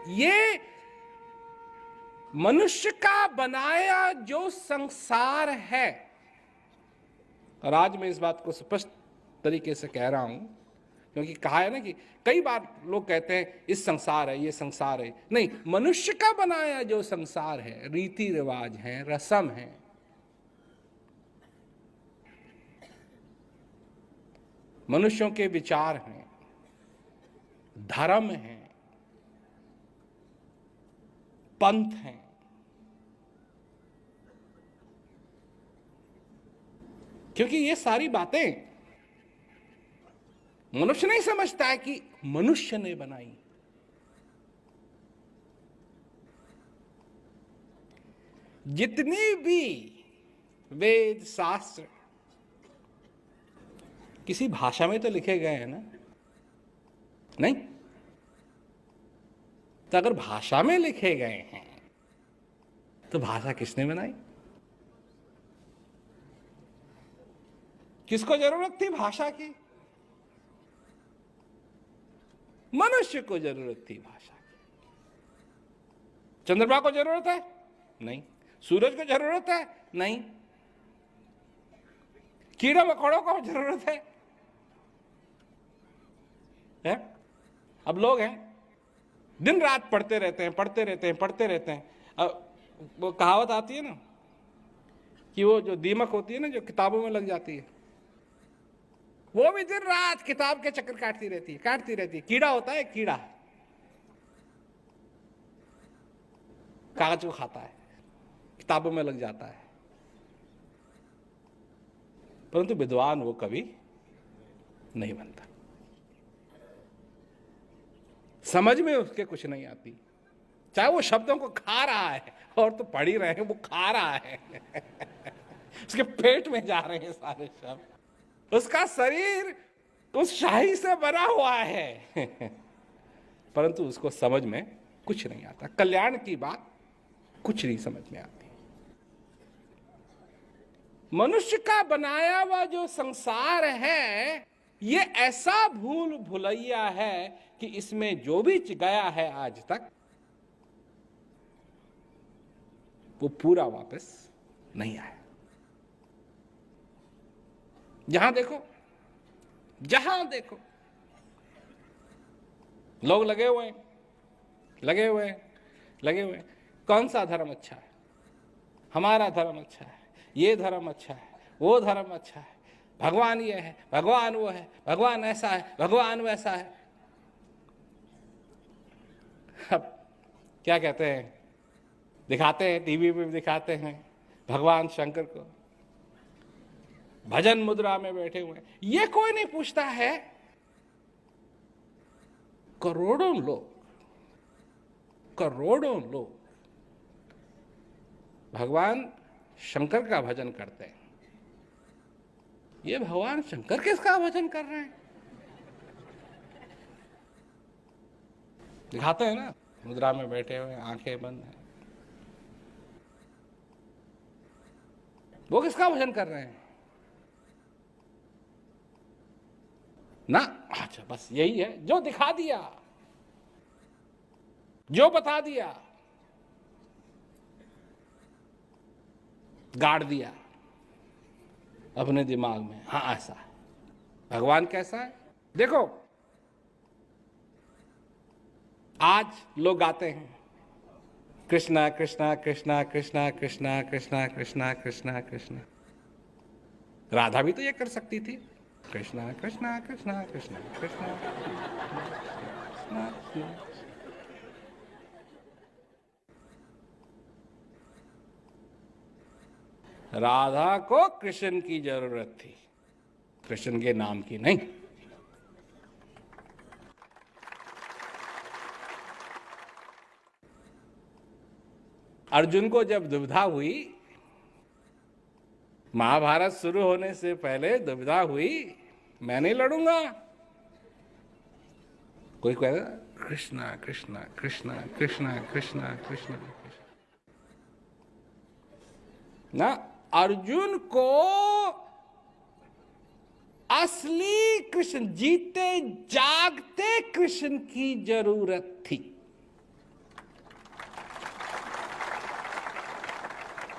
ये मनुष्य का बनाया जो संसार है, और आज मैं इस बात को स्पष्ट तरीके से कह रहा हूं, क्योंकि कहा है ना कि कई बार लोग कहते हैं इस संसार है, ये संसार है। नहीं, मनुष्य का बनाया जो संसार है, रीति रिवाज है, रस्म है, मनुष्यों के विचार हैं, धर्म हैं, पंथ हैं, क्योंकि ये सारी बातें मनुष्य नहीं समझता है कि मनुष्य ने बनाई। जितनी भी वेद शास्त्र किसी भाषा में तो लिखे गए हैं ना? नहीं? तो अगर भाषा में लिखे गए हैं तो भाषा किसने बनाई? किसको जरूरत थी भाषा की? मनुष्य को जरूरत थी भाषा की। चंद्रमा को जरूरत है? नहीं। सूरज को जरूरत है? नहीं। कीड़ा मकोड़ों को जरूरत है? अब लोग हैं दिन रात पढ़ते रहते हैं, पढ़ते रहते हैं, पढ़ते रहते हैं। अब वो कहावत आती है ना कि वो जो दीमक होती है ना, जो किताबों में लग जाती है, वो भी दिन रात किताब के चक्कर काटती रहती है। कीड़ा होता है, कीड़ा कागज को खाता है, किताबों में लग जाता है, परंतु विद्वान वो कभी नहीं बनता। समझ में उसके कुछ नहीं आती, चाहे वो शब्दों को खा रहा है, और तो पढ़ ही रहे हैं, वो खा रहा है उसके पेट में जा रहे हैं सारे शब्द। उसका शरीर उस शाही से बना हुआ है परंतु उसको समझ में कुछ नहीं आता। कल्याण की बात कुछ नहीं समझ में आती। मनुष्य का बनाया हुआ जो संसार है, ये ऐसा भूल भुलैया है कि इसमें जो भी गया है आज तक, वो पूरा वापस नहीं आया। जहां देखो लोग लगे हुए हैं। कौन सा धर्म अच्छा है? हमारा धर्म अच्छा है, ये धर्म अच्छा है, वो धर्म अच्छा है, भगवान ये है, भगवान वो है, भगवान ऐसा है, भगवान वैसा है। अब क्या कहते हैं, दिखाते हैं, टीवी पे दिखाते हैं भगवान शंकर को भजन मुद्रा में बैठे हुए। ये कोई नहीं पूछता है, करोड़ों लोग भगवान शंकर का भजन करते हैं। ये भगवान शंकर किसका भजन कर रहे हैं? दिखाते हैं ना, मुद्रा में बैठे हुए, आंखें बंद हैं। वो किसका भजन कर रहे हैं ना? अच्छा, बस यही है जो दिखा दिया, जो बता दिया, गाड़ दिया अपने दिमाग में। हाँ, ऐसा है। भगवान कैसा है? देखो, आज लोग गाते हैं कृष्णा कृष्णा कृष्णा कृष्णा कृष्णा कृष्णा कृष्णा कृष्णा कृष्णा। राधा भी तो ये कर सकती थी, कृष्णा कृष्णा कृष्णा कृष्णा कृष्णा कृष्णा। राधा को कृष्ण की जरूरत थी, कृष्ण के नाम की नहीं। अर्जुन को जब दुविधा हुई, महाभारत शुरू होने से पहले दुविधा हुई, मैं नहीं लड़ूंगा। कोई कहेगा कृष्णा कृष्णा कृष्णा कृष्णा कृष्णा कृष्णा ना। अर्जुन को असली कृष्ण, जीते जागते कृष्ण की जरूरत थी।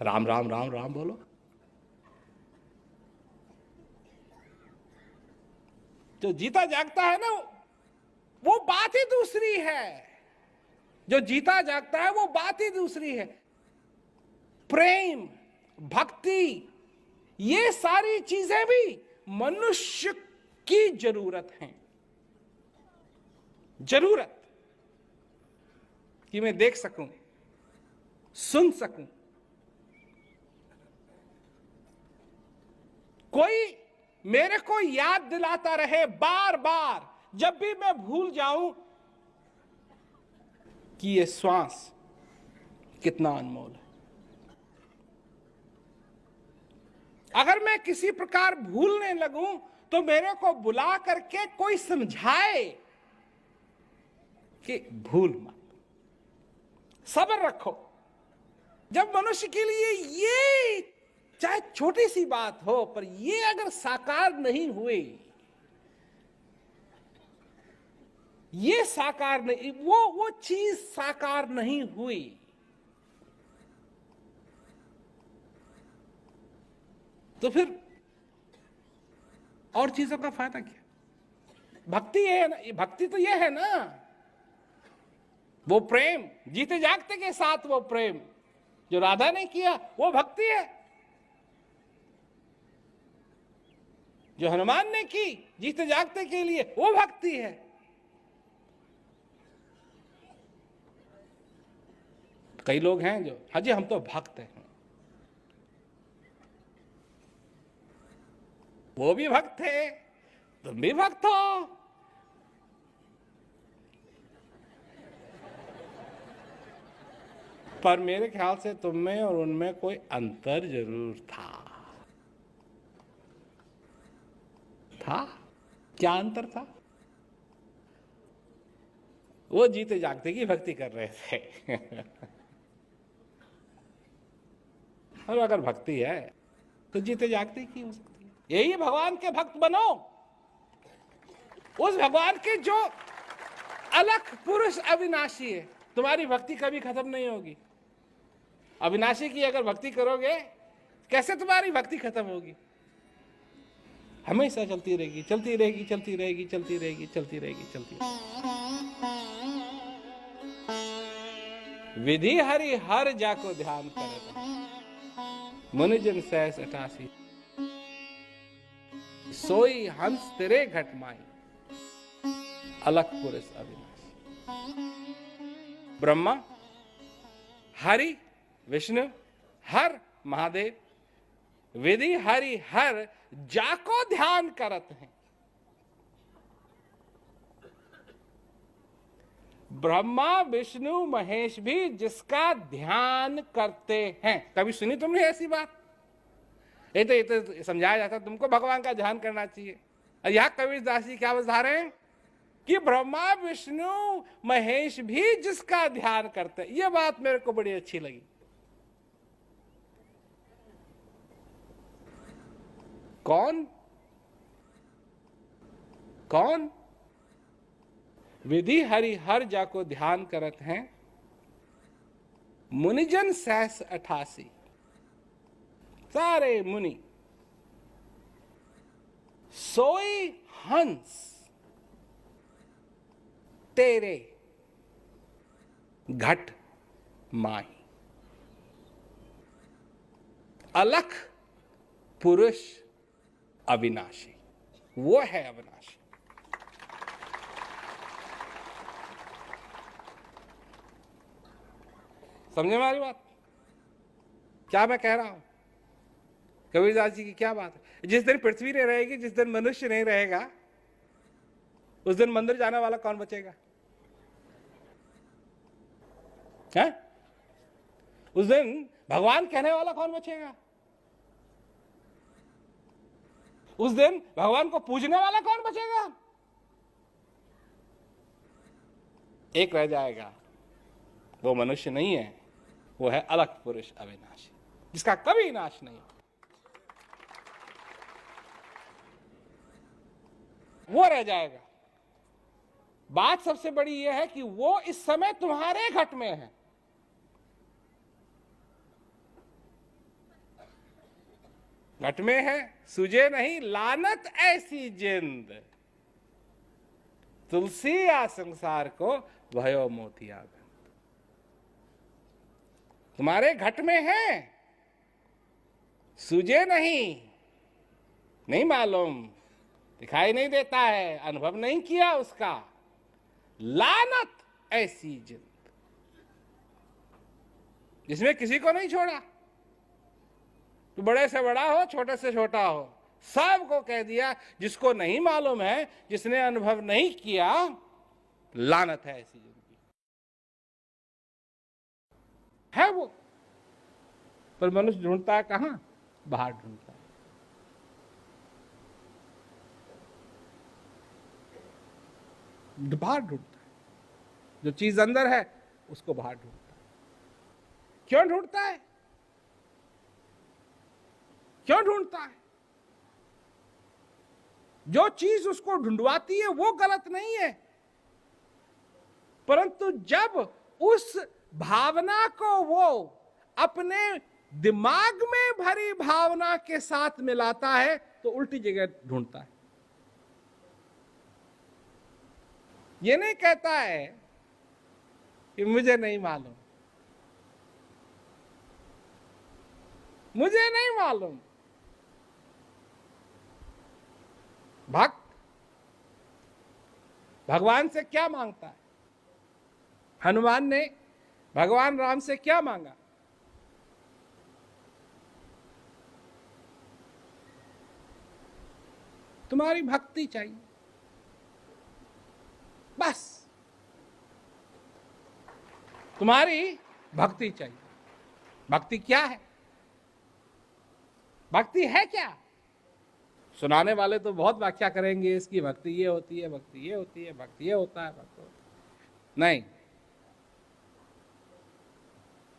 राम राम राम राम बोलो। जो जीता जागता है ना, वो बात ही दूसरी है। जो जीता जागता है वो बात ही दूसरी है। प्रेम, भक्ति, ये सारी चीजें भी मनुष्य की जरूरत है। जरूरत कि मैं देख सकूं, सुन सकूं। कोई मेरे को याद दिलाता रहे बार बार, जब भी मैं भूल जाऊं, कि ये श्वास कितना अनमोल है। अगर मैं किसी प्रकार भूलने लगूं तो मेरे को बुला करके कोई समझाए कि भूल मत, सब्र रखो। जब मनुष्य के लिए ये चाहे छोटी सी बात हो, पर ये अगर साकार नहीं हुई, ये साकार नहीं, वो चीज साकार नहीं हुई, तो फिर और चीजों का फायदा क्या? भक्ति है ना, भक्ति तो ये है ना, वो प्रेम, जीते जागते के साथ वो प्रेम जो राधा ने किया, वो भक्ति है। जो हनुमान ने की जीते जागते के लिए, वो भक्ति है। कई लोग हैं जो, हाँ जी हम तो भक्त हैं, वो भी भक्त थे, तुम भी भक्त हो। पर मेरे ख्याल से तुम में और उनमें कोई अंतर जरूर था। क्या अंतर था? वो जीते जागते की भक्ति कर रहे थे और अगर भक्ति है तो जीते जागते की हो सकती है। यही भगवान के भक्त बनो, उस भगवान के जो अलख पुरुष अविनाशी है। तुम्हारी भक्ति कभी खत्म नहीं होगी। अविनाशी की अगर भक्ति करोगे, कैसे तुम्हारी भक्ति खत्म होगी? हमेशा चलती रहेगी, चलती रहेगी, चलती रहेगी, चलती रहेगी, चलती रहेगी, चलती रहेगी। विधि हरि हर जाको ध्यान करत, मुनिजन सहस 88, सोई हंस तेरे घट माई, अलख पुरुष अविनाशी। ब्रह्मा, हरि, विष्णु, हर महादेव, विधि हरि हर जाको ध्यान करत हैं। ब्रह्मा विष्णु महेश भी जिसका ध्यान करते हैं। कभी सुनी तुमने ऐसी बात? ये तो समझाया जाता तुमको भगवान का ध्यान करना चाहिए। और यहां कबीरदास जी क्या बता रहे हैं कि ब्रह्मा विष्णु महेश भी जिसका ध्यान करते हैं। ये बात मेरे को बड़ी अच्छी लगी। कौन कौन? विधि हरि हर जाको ध्यान करत हैं, मुनिजन सहस 88। सारे मुनि सोई हंस तेरे घट माई, अलख पुरुष अविनाशी। वो है अविनाशी। समझे हमारी बात? क्या मैं कह रहा हूं? कबीरदास जी की क्या बात है? जिस दिन पृथ्वी नहीं रहेगी, जिस दिन मनुष्य नहीं रहेगा, उस दिन मंदिर जाने वाला कौन बचेगा? है? उस दिन भगवान कहने वाला कौन बचेगा? उस दिन भगवान को पूजने वाला कौन बचेगा? एक रह जाएगा, वो मनुष्य नहीं है, वो है अलख पुरुष अविनाशी, जिसका कभी नाश नहीं। वो रह जाएगा। बात सबसे बड़ी यह है कि वो इस समय तुम्हारे घट में है। घट में है, सूझे नहीं लानत ऐसी जिंद, तुलसी या संसार को भयो मोतिया गंध। तुम्हारे घट में है, सूझे नहीं मालूम, दिखाई नहीं देता है, अनुभव नहीं किया उसका, लानत ऐसी जिंद, जिसमें किसी को नहीं छोड़ा। तो बड़े से बड़ा हो, छोटे से छोटा हो, सबको कह दिया। जिसको नहीं मालूम है, जिसने अनुभव नहीं किया, लानत है ऐसी जिंदगी। है वो, पर मनुष्य ढूंढता है कहां? बाहर ढूंढता है। बाहर ढूंढता है, जो चीज अंदर है उसको बाहर ढूंढता है। क्यों ढूंढता है? क्यों ढूंढता है? जो चीज उसको ढूंढवाती है वो गलत नहीं है, परंतु जब उस भावना को वो अपने दिमाग में भरी भावना के साथ मिलाता है तो उल्टी जगह ढूंढता है। ये नहीं कहता है कि मुझे नहीं मालूम, मुझे नहीं मालूम। भक्त भगवान से क्या मांगता है? हनुमान ने भगवान राम से क्या मांगा? तुम्हारी भक्ति चाहिए, बस तुम्हारी भक्ति चाहिए। भक्ति क्या है? भक्ति है क्या? सुनाने वाले तो बहुत व्याख्या करेंगे इसकी, भक्ति ये होती है, भक्ति ये होती है, भक्ति ये होता है, भक्ति होता है। नहीं,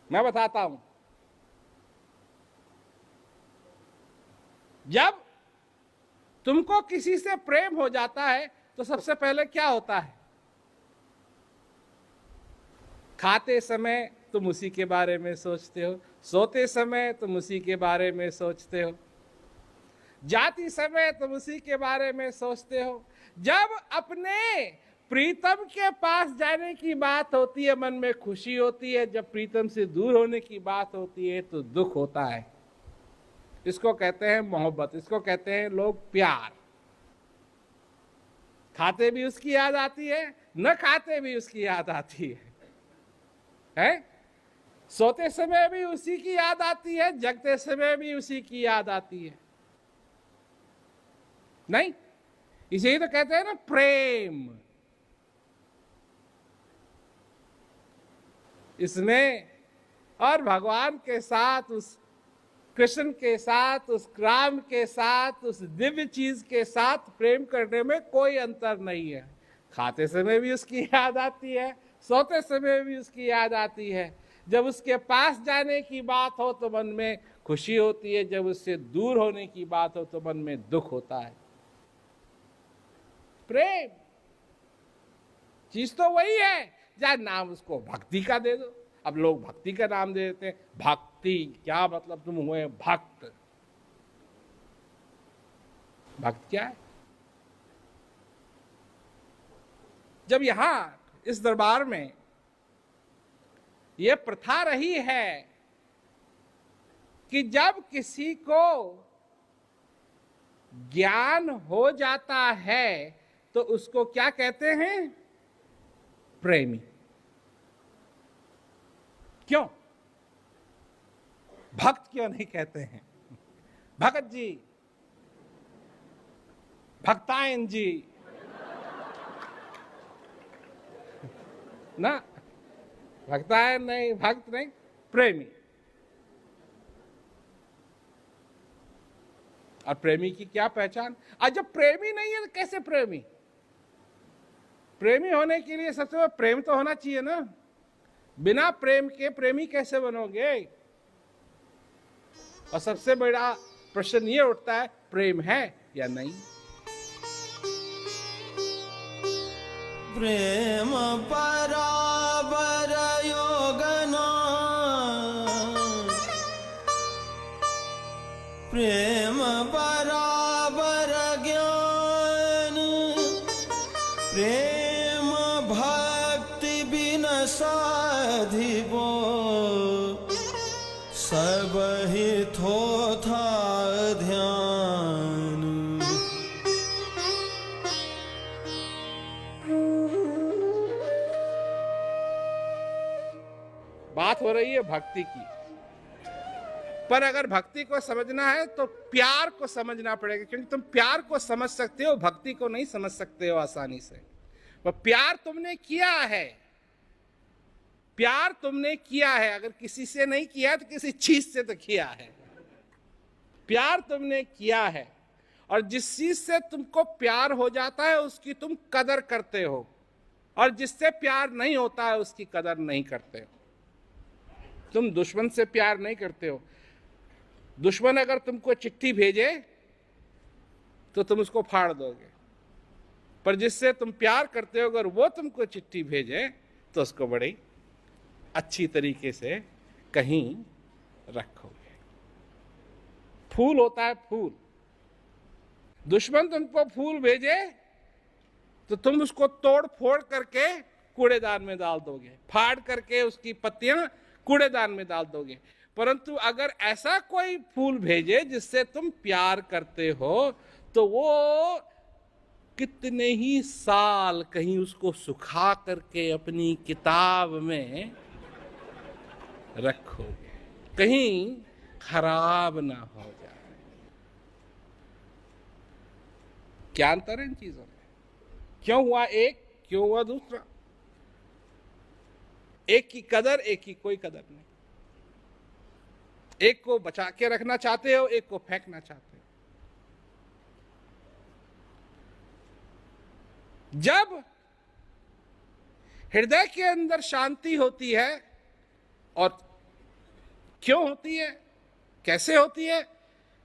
मैं बताता हूं। जब तुमको किसी से प्रेम हो जाता है तो सबसे पहले क्या होता है? खाते समय तुम उसी के बारे में सोचते हो, सोते समय तुम उसी के बारे में सोचते हो, जाती समय तुम उसी के बारे में सोचते हो। जब अपने प्रीतम के पास जाने की बात होती है मन में खुशी होती है, जब प्रीतम से दूर होने की बात होती है तो दुख होता है। इसको कहते हैं मोहब्बत, इसको कहते हैं लोग प्यार। खाते भी उसकी याद आती है, न खाते भी उसकी याद आती है? सोते समय भी उसी की याद आती है, जगते समय भी उसी की याद आती है। नहीं, इसे ही तो कहते हैं ना प्रेम। इसमें और भगवान के साथ, उस कृष्ण के साथ, उस राम के साथ, उस दिव्य चीज के साथ प्रेम करने में कोई अंतर नहीं है। खाते समय भी उसकी याद आती है, सोते समय भी उसकी याद आती है। जब उसके पास जाने की बात हो तो मन में खुशी होती है, जब उससे दूर होने की बात हो तो मन में दुख होता है। प्रेम चीज तो वही है, या नाम उसको भक्ति का दे दो। अब लोग भक्ति का नाम दे देते हैं। भक्ति क्या मतलब? तुम हुए भक्त। भक्त क्या है? जब यहां इस दरबार में यह प्रथा रही है कि जब किसी को ज्ञान हो जाता है तो उसको क्या कहते हैं? प्रेमी। क्यों? भक्त क्यों नहीं कहते हैं? भगत जी, भक्तायन जी ना, भक्तायन नहीं, भक्त नहीं, प्रेमी। और प्रेमी की क्या पहचान? आज जब प्रेमी नहीं है तो कैसे प्रेमी? प्रेमी होने के लिए सबसे पहले प्रेम तो होना चाहिए ना। बिना प्रेम के प्रेमी कैसे बनोगे? और सबसे बड़ा प्रश्न ये उठता है, प्रेम है या नहीं? प्रेम पराबर योगना, प्रेम साधिबो सब ही थोथा ध्यान। बात हो रही है भक्ति की, पर अगर भक्ति को समझना है तो प्यार को समझना पड़ेगा, क्योंकि तुम प्यार को समझ सकते हो, भक्ति को नहीं समझ सकते हो आसानी से। पर प्यार तुमने किया है, प्यार तुमने किया है, अगर किसी से नहीं किया तो किसी चीज से तो किया है। प्यार तुमने किया है, और जिस चीज से तुमको प्यार हो जाता है उसकी तुम कदर करते हो, और जिससे प्यार नहीं होता है उसकी कदर नहीं करते हो। तुम दुश्मन से प्यार नहीं करते हो। दुश्मन अगर तुमको चिट्ठी भेजे तो तुम उसको फाड़ दोगे, पर जिससे तुम प्यार करते हो अगर वो तुमको चिट्ठी भेजे तो उसको बड़ी अच्छी तरीके से कहीं रखोगे। फूल होता है फूल, दुश्मन तुमको फूल भेजे तो तुम उसको तोड़ फोड़ करके कूड़ेदान में डाल दोगे, फाड़ करके उसकी पत्तियां कूड़ेदान में डाल दोगे। परंतु अगर ऐसा कोई फूल भेजे जिससे तुम प्यार करते हो तो वो कितने ही साल कहीं उसको सुखा करके अपनी किताब में रखोगे, कहीं खराब ना हो जाए। क्या अंतर है इन चीजों में? क्यों हुआ एक, क्यों हुआ दूसरा? एक की कदर, एक की कोई कदर नहीं। एक को बचा के रखना चाहते हो, एक को फेंकना चाहते हो। जब हृदय के अंदर शांति होती है, और क्यों होती है, कैसे होती है?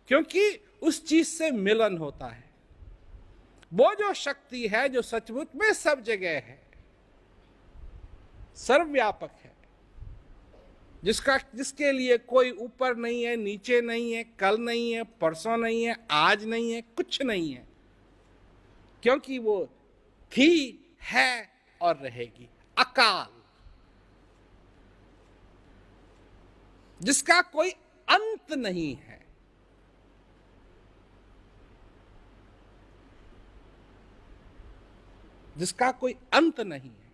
क्योंकि उस चीज से मिलन होता है। वो जो शक्ति है जो सचमुच में सब जगह है, सर्वव्यापक है, जिसके लिए कोई ऊपर नहीं है, नीचे नहीं है, कल नहीं है, परसों नहीं है, आज नहीं है, कुछ नहीं है, क्योंकि वो थी, है और रहेगी। अकाल, जिसका कोई अंत नहीं है। जिसका कोई अंत नहीं है।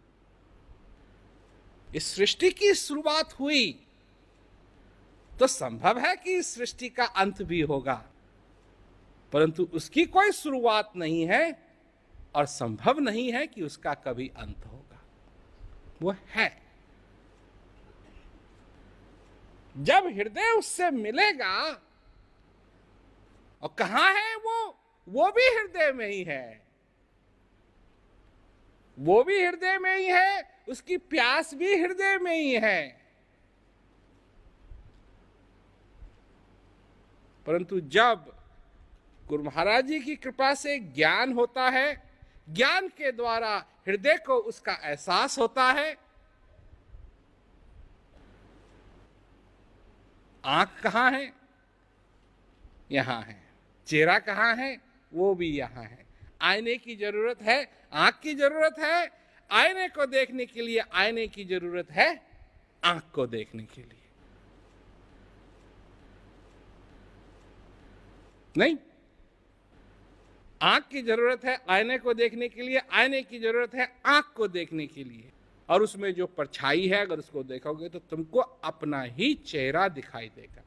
इस सृष्टि की शुरुआत हुई तो संभव है कि इस सृष्टि का अंत भी होगा, परंतु उसकी कोई शुरुआत नहीं है और संभव नहीं है कि उसका कभी अंत होगा। वो है। जब हृदय उससे मिलेगा, और कहां है वो भी हृदय में ही है, वो भी हृदय में ही है, उसकी प्यास भी हृदय में ही है। परंतु जब गुरु महाराज जी की कृपा से ज्ञान होता है, ज्ञान के द्वारा हृदय को उसका एहसास होता है। आंख कहां है? यहां है। चेहरा कहां है? वो भी यहां है। आईने की जरूरत है, आंख की जरूरत है। आईने को देखने के लिए आईने की जरूरत है, आंख को देखने के लिए नहीं। आंख की जरूरत है आईने को देखने के लिए, आईने की जरूरत है आंख को देखने के लिए। और उसमें जो परछाई है, अगर उसको देखोगे तो तुमको अपना ही चेहरा दिखाई देगा,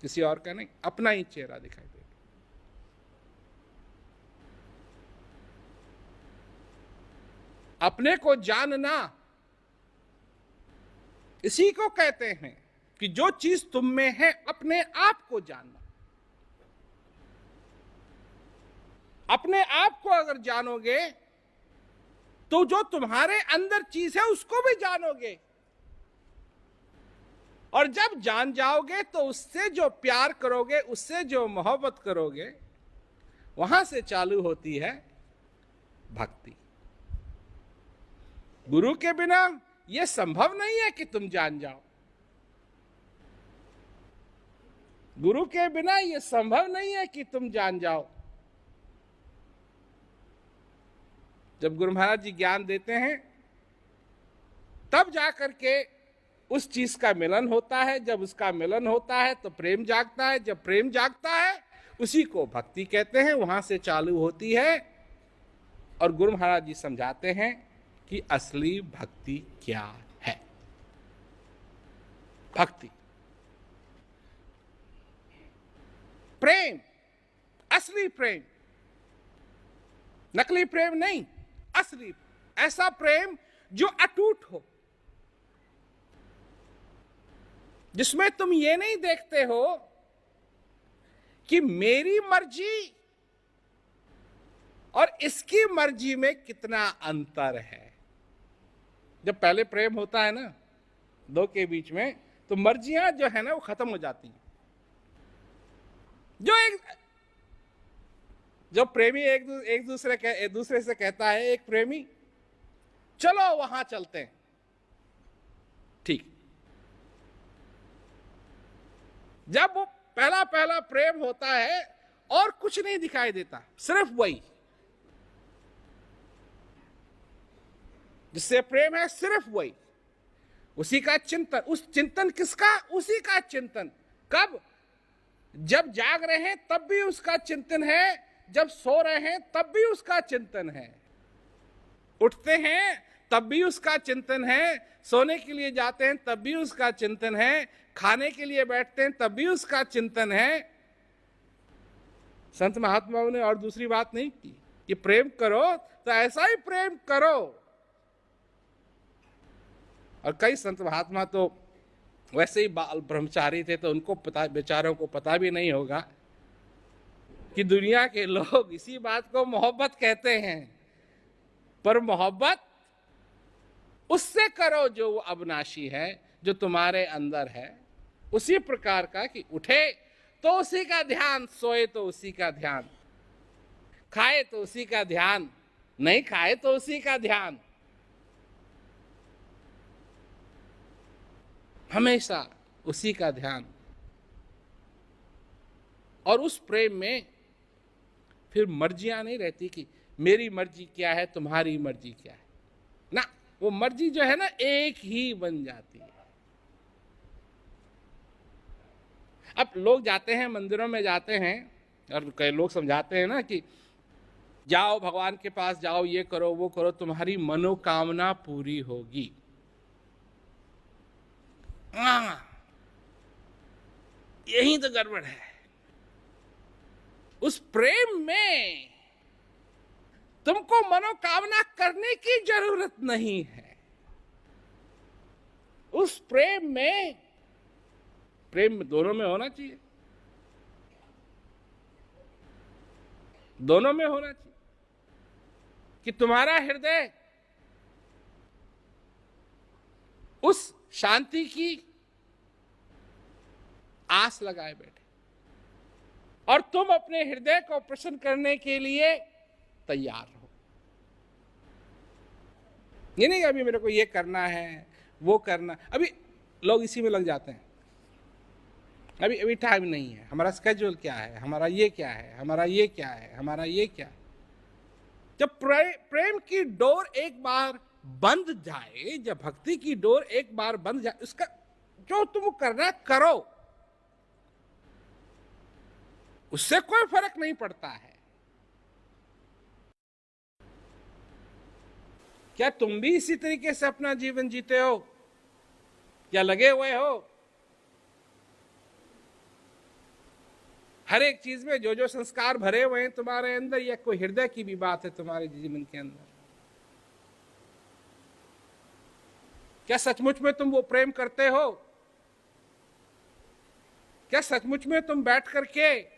किसी और का नहीं, अपना ही चेहरा दिखाई देगा। अपने को जानना इसी को कहते हैं कि जो चीज तुम में है अपने आप को जानना। अपने आप को अगर जानोगे तो जो तुम्हारे अंदर चीज है उसको भी जानोगे, और जब जान जाओगे तो उससे जो प्यार करोगे, उससे जो मोहब्बत करोगे, वहां से चालू होती है भक्ति। गुरु के बिना यह संभव नहीं है कि तुम जान जाओ। गुरु के बिना यह संभव नहीं है कि तुम जान जाओ। जब गुरु महाराज जी ज्ञान देते हैं तब जा करके उस चीज का मिलन होता है। जब उसका मिलन होता है तो प्रेम जागता है। जब प्रेम जागता है उसी को भक्ति कहते हैं। वहां से चालू होती है। और गुरु महाराज जी समझाते हैं कि असली भक्ति क्या है। भक्ति, प्रेम, असली प्रेम, नकली प्रेम नहीं, असली, ऐसा प्रेम जो अटूट हो, जिसमें तुम ये नहीं देखते हो कि मेरी मर्जी और इसकी मर्जी में कितना अंतर है। जब पहले प्रेम होता है ना दो के बीच में, तो मर्जियां जो है ना वो खत्म हो जाती हैं। जो प्रेमी एक दूसरे से कहता है, एक प्रेमी चलो वहां चलते हैं, ठीक। जब वो पहला प्रेम होता है और कुछ नहीं दिखाई देता, सिर्फ वही जिससे प्रेम है, सिर्फ वही, उसी का चिंतन। उस चिंतन किसका? उसी का चिंतन। कब? जब जाग रहे हैं तब भी उसका चिंतन है, जब सो रहे हैं तब भी उसका चिंतन है, उठते हैं तब भी उसका चिंतन है, सोने के लिए जाते हैं तब भी उसका चिंतन है, खाने के लिए बैठते हैं तब भी उसका चिंतन है। संत महात्माओं ने और दूसरी बात नहीं की कि प्रेम करो तो ऐसा ही प्रेम करो। और कई संत महात्मा तो वैसे ही बाल ब्रह्मचारी थे, तो उनको पता, बेचारों को पता भी नहीं होगा कि दुनिया के लोग इसी बात को मोहब्बत कहते हैं। पर मोहब्बत उससे करो जो वो अविनाशी है, जो तुम्हारे अंदर है, उसी प्रकार का कि उठे तो उसी का ध्यान, सोए तो उसी का ध्यान, खाए तो उसी का ध्यान, नहीं खाए तो उसी का ध्यान, हमेशा उसी का ध्यान। और उस प्रेम में फिर मर्जियां नहीं रहती कि मेरी मर्जी क्या है, तुम्हारी मर्जी क्या है ना। वो मर्जी जो है ना एक ही बन जाती है। अब लोग जाते हैं मंदिरों में जाते हैं और कई लोग समझाते हैं ना कि जाओ भगवान के पास जाओ, ये करो वो करो, तुम्हारी मनोकामना पूरी होगी। यही तो गड़बड़ है। उस प्रेम में तुमको मनोकामना करने की जरूरत नहीं है। उस प्रेम में दोनों में होना चाहिए, दोनों में होना चाहिए कि तुम्हारा हृदय उस शांति की आस लगाए बैठे और तुम अपने हृदय को प्रसन्न करने के लिए तैयार हो। ये नहीं अभी मेरे को ये करना है वो करना, अभी लोग इसी में लग जाते हैं। अभी टाइम नहीं है, हमारा स्केड्यूल क्या है, हमारा ये क्या है, हमारा ये क्या है, हमारा ये क्या है। जब प्रेम की डोर एक बार बंद जाए, जब भक्ति की डोर एक बार बंद जाए, उसका जो तुम करना करो, उससे कोई फर्क नहीं पड़ता है। क्या तुम भी इसी तरीके से अपना जीवन जीते हो या लगे हुए हो? हर एक चीज में जो जो संस्कार भरे हुए हैं तुम्हारे अंदर, या कोई हृदय की भी बात है तुम्हारे जीवन के अंदर? क्या सचमुच में तुम वो प्रेम करते हो? क्या सचमुच में तुम बैठ करके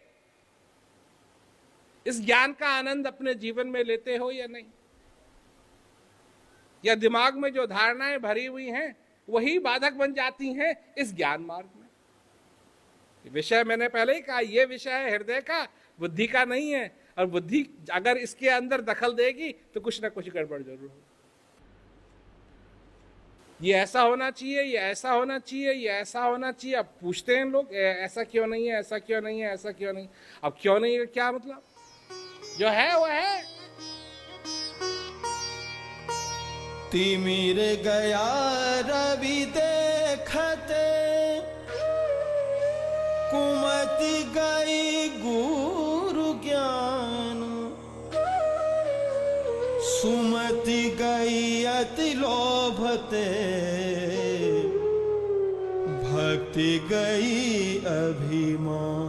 इस ज्ञान का आनंद अपने जीवन में लेते हो या नहीं? या दिमाग में जो धारणाएं भरी हुई हैं वही बाधक बन जाती हैं इस ज्ञान मार्ग में? विषय मैंने पहले ही कहा, ये विषय है हृदय का, बुद्धि का नहीं है। और बुद्धि अगर इसके अंदर दखल देगी तो कुछ ना कुछ गड़बड़ जरूर होगी। ये ऐसा होना चाहिए, ये ऐसा होना चाहिए, ये ऐसा होना चाहिए। अब पूछते हैं लोग, ऐसा क्यों नहीं है, ऐसा क्यों नहीं है, ऐसा क्यों नहीं? अब क्यों नहीं है क्या मतलब? जो है वो है। तिमिर गया रवि देखते, कुमति गई गुरु ज्ञान, सुमति गई अति लोभते, भक्ति गई अभिमान।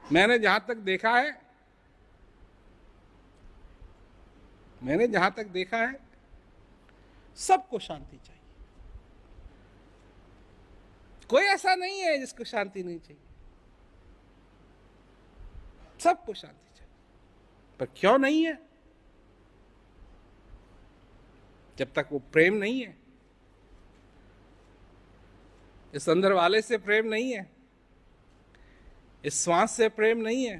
मैंने जहां तक देखा है सबको शांति चाहिए। कोई ऐसा नहीं है जिसको शांति नहीं चाहिए, सबको शांति चाहिए। पर क्यों नहीं है? जब तक वो प्रेम नहीं है, इस अंदर वाले से प्रेम नहीं है, इस श्वास से प्रेम नहीं है,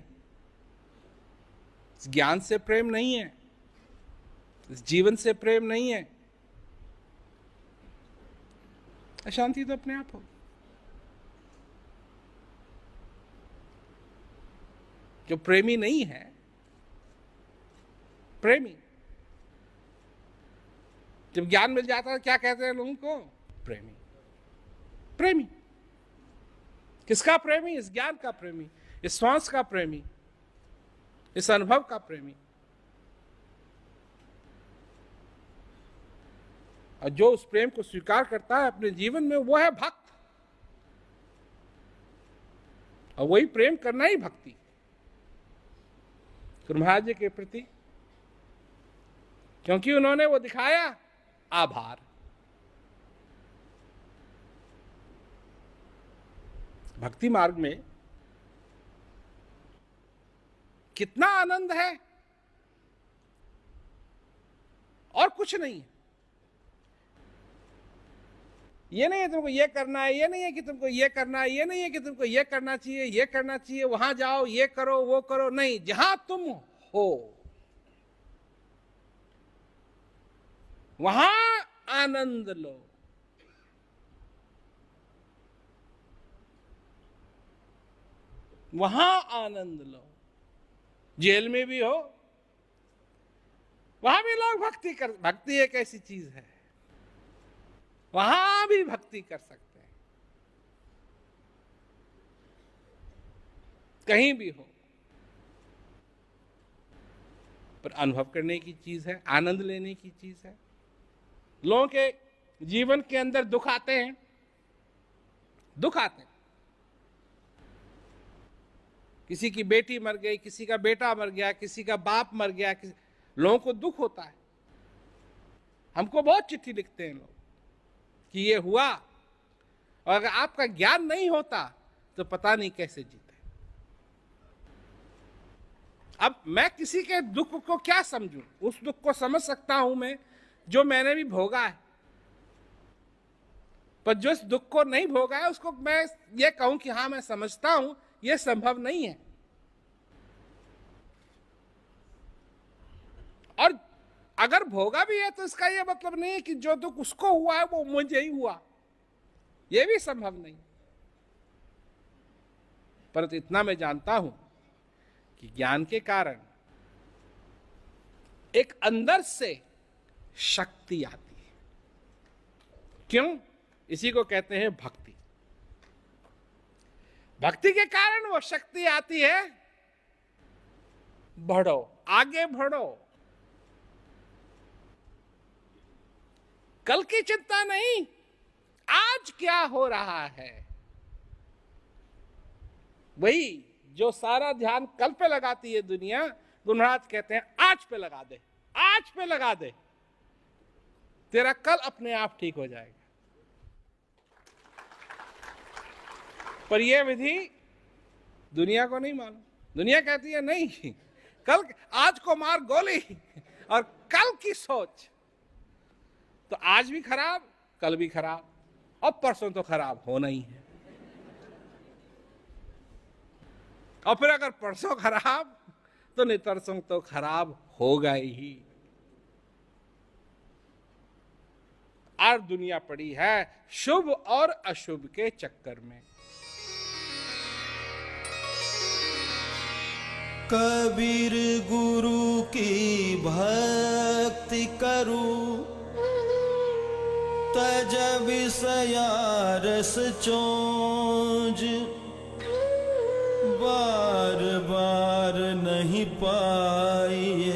इस ज्ञान से प्रेम नहीं है, इस जीवन से प्रेम नहीं है, अशांति तो अपने आप हो। जो प्रेमी नहीं है, प्रेमी, जब ज्ञान मिल जाता है क्या कहते हैं लोगों को? प्रेमी। प्रेमी किसका प्रेमी? इस ज्ञान का प्रेमी, इस श्वास का प्रेमी, इस अनुभव का प्रेमी। और जो उस प्रेम को स्वीकार करता है अपने जीवन में, वो है भक्त। और वही प्रेम करना ही भक्ति। गुरु महाराज जी के प्रति, क्योंकि उन्होंने वो दिखाया आभार। भक्ति मार्ग में कितना आनंद है और कुछ नहीं है। ये नहीं है तुमको ये करना है, ये नहीं है कि तुमको ये करना है, ये नहीं है कि तुमको ये करना चाहिए, ये करना चाहिए, वहां जाओ, ये करो, वो करो। नहीं, जहां तुम हो वहां आनंद लो। वहां आनंद लो। जेल में भी हो, वहां भी लोग भक्ति एक ऐसी चीज है, वहां भी भक्ति कर सकते हैं। कहीं भी हो, पर अनुभव करने की चीज है, आनंद लेने की चीज है। लोगों के जीवन के अंदर दुख आते हैं, दुख आते हैं। किसी की बेटी मर गई, किसी का बेटा मर गया, किसी का बाप मर गया, लोगों को दुख होता है। हमको बहुत चिट्ठी लिखते हैं लोग कि ये हुआ, और अगर आपका ज्ञान नहीं होता तो पता नहीं कैसे जीते। अब मैं किसी के दुख को क्या समझूं? उस दुख को समझ सकता हूं मैं जो मैंने भी भोगा है, पर जो इस दुख को नहीं भोगा है उसको मैं ये कहूं कि हाँ मैं समझता हूं, ये संभव नहीं है। और अगर भोगा भी है तो इसका ये मतलब नहीं है कि जो दुख उसको हुआ है वो मुझे ही हुआ, ये भी संभव नहीं। परंतु इतना मैं जानता हूं कि ज्ञान के कारण एक अंदर से शक्ति आती है। क्यों? इसी को कहते हैं भक्ति। भक्ति के कारण वो शक्ति आती है, बढ़ो, आगे बढ़ो। कल की चिंता नहीं, आज क्या हो रहा है। वही जो सारा ध्यान कल पे लगाती है दुनिया, गुरु महाराज कहते हैं आज पे लगा दे, आज पे लगा दे, तेरा कल अपने आप ठीक हो जाएगा। पर यह विधि दुनिया को नहीं मालूम। दुनिया कहती है नहीं, कल, आज को मार गोली, और कल की सोच। तो आज भी खराब, कल भी खराब, और परसों तो खराब होना ही है। और फिर अगर परसों खराब तो नितरसों तो खराब होगा ही। और दुनिया पड़ी है शुभ और अशुभ के चक्कर में। कबीर गुरु की भक्ति करूं, तज विषया रस चोंज, बार बार नहीं पाई